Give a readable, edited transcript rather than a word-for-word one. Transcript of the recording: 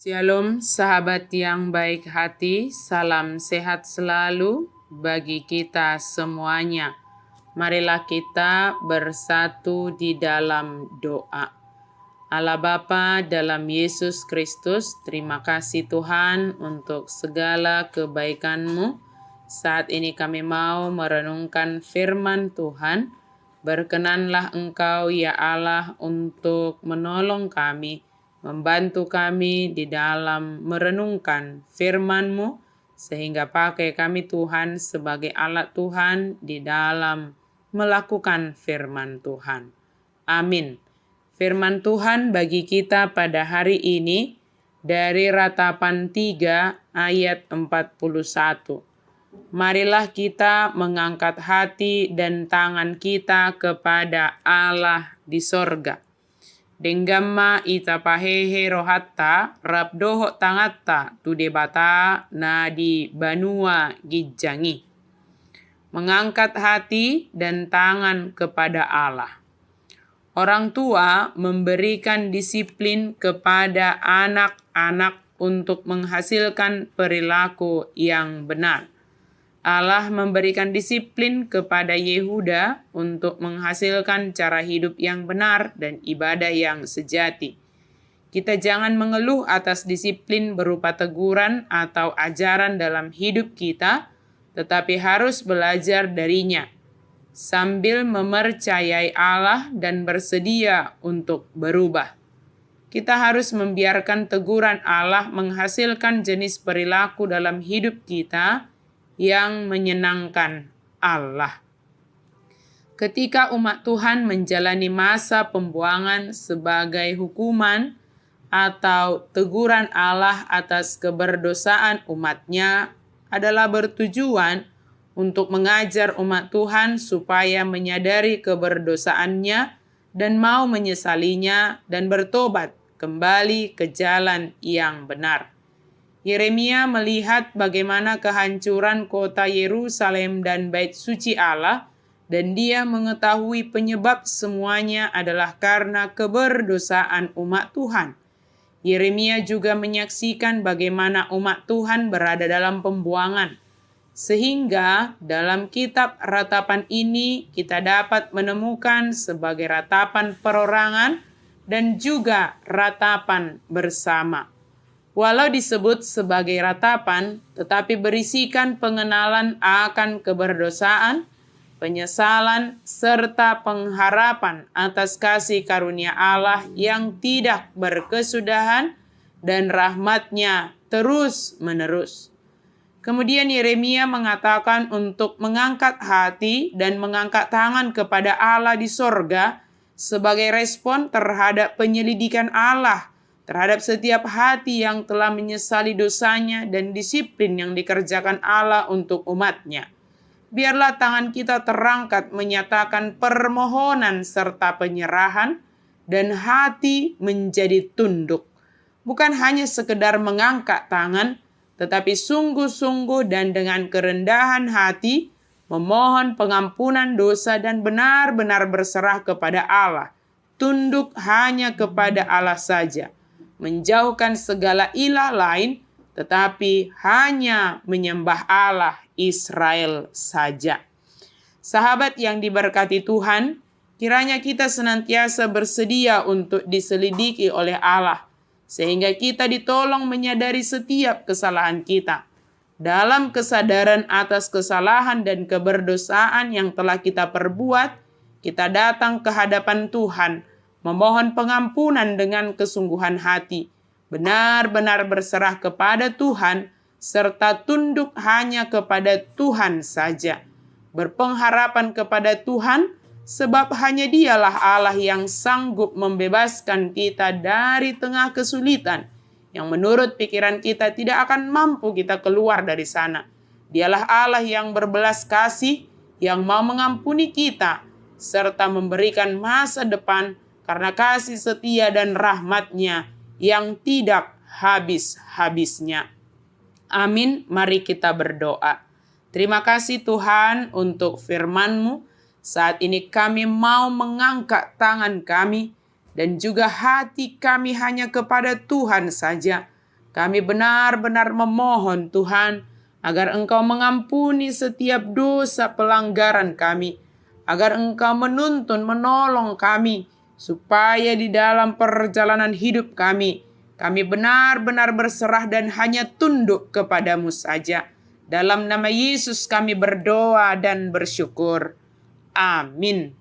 Shalom sahabat yang baik hati, salam sehat selalu bagi kita semuanya. Marilah kita bersatu di dalam doa. Allah Bapa dalam Yesus Kristus, terima kasih Tuhan untuk segala kebaikan-Mu. Saat ini kami mau merenungkan firman Tuhan. Berkenanlah Engkau ya Allah untuk menolong kami, membantu kami di dalam merenungkan firman-Mu, sehingga pakai kami Tuhan sebagai alat Tuhan di dalam melakukan firman Tuhan. Amin. Firman Tuhan bagi kita pada hari ini dari Ratapan 3 ayat 41. Marilah kita mengangkat hati dan tangan kita kepada Allah di sorga. Denggamma ita pahehe rohatta rabdoho tangatta tudebata na di banua gijangi. Mengangkat hati dan tangan kepada Allah. Orang tua memberikan disiplin kepada anak-anak untuk menghasilkan perilaku yang benar. Allah memberikan disiplin kepada Yehuda untuk menghasilkan cara hidup yang benar dan ibadah yang sejati. Kita jangan mengeluh atas disiplin berupa teguran atau ajaran dalam hidup kita, tetapi harus belajar darinya, sambil mempercayai Allah dan bersedia untuk berubah. Kita harus membiarkan teguran Allah menghasilkan jenis perilaku dalam hidup kita yang menyenangkan Allah. Ketika umat Tuhan menjalani masa pembuangan sebagai hukuman atau teguran Allah atas keberdosaan umatnya adalah bertujuan untuk mengajar umat Tuhan supaya menyadari keberdosaannya dan mau menyesalinya dan bertobat kembali ke jalan yang benar. Yeremia melihat bagaimana kehancuran kota Yerusalem dan bait suci Allah, dan dia mengetahui penyebab semuanya adalah karena keberdosaan umat Tuhan. Yeremia juga menyaksikan bagaimana umat Tuhan berada dalam pembuangan. Sehingga dalam kitab ratapan ini kita dapat menemukan sebagai ratapan perorangan dan juga ratapan bersama. Walau disebut sebagai ratapan, tetapi berisikan pengenalan akan keberdosaan, penyesalan, serta pengharapan atas kasih karunia Allah yang tidak berkesudahan dan rahmat-Nya terus-menerus. Kemudian Yeremia mengatakan untuk mengangkat hati dan mengangkat tangan kepada Allah di sorga sebagai respon terhadap penyelidikan Allah terhadap setiap hati yang telah menyesali dosanya dan disiplin yang dikerjakan Allah untuk umat-Nya. Biarlah tangan kita terangkat menyatakan permohonan serta penyerahan dan hati menjadi tunduk. Bukan hanya sekedar mengangkat tangan, tetapi sungguh-sungguh dan dengan kerendahan hati memohon pengampunan dosa dan benar-benar berserah kepada Allah. Tunduk hanya kepada Allah saja. Menjauhkan segala ilah lain, tetapi hanya menyembah Allah Israel saja. Sahabat yang diberkati Tuhan, kiranya kita senantiasa bersedia untuk diselidiki oleh Allah, sehingga kita ditolong menyadari setiap kesalahan kita. Dalam kesadaran atas kesalahan dan keberdosaan yang telah kita perbuat, kita datang ke hadapan Tuhan, memohon pengampunan dengan kesungguhan hati, benar-benar berserah kepada Tuhan, serta tunduk hanya kepada Tuhan saja. Berpengharapan kepada Tuhan, sebab hanya Dialah Allah yang sanggup membebaskan kita dari tengah kesulitan, yang menurut pikiran kita tidak akan mampu kita keluar dari sana. Dialah Allah yang berbelas kasih, yang mau mengampuni kita, serta memberikan masa depan karena kasih setia dan rahmat-Nya yang tidak habis-habisnya. Amin, mari kita berdoa. Terima kasih Tuhan untuk firman-Mu. Saat ini kami mau mengangkat tangan kami dan juga hati kami hanya kepada Tuhan saja. Kami benar-benar memohon Tuhan, agar Engkau mengampuni setiap dosa pelanggaran kami, agar Engkau menuntun, menolong kami, supaya di dalam perjalanan hidup kami benar-benar berserah dan hanya tunduk kepadamu saja. Dalam nama Yesus kami berdoa dan bersyukur. Amin.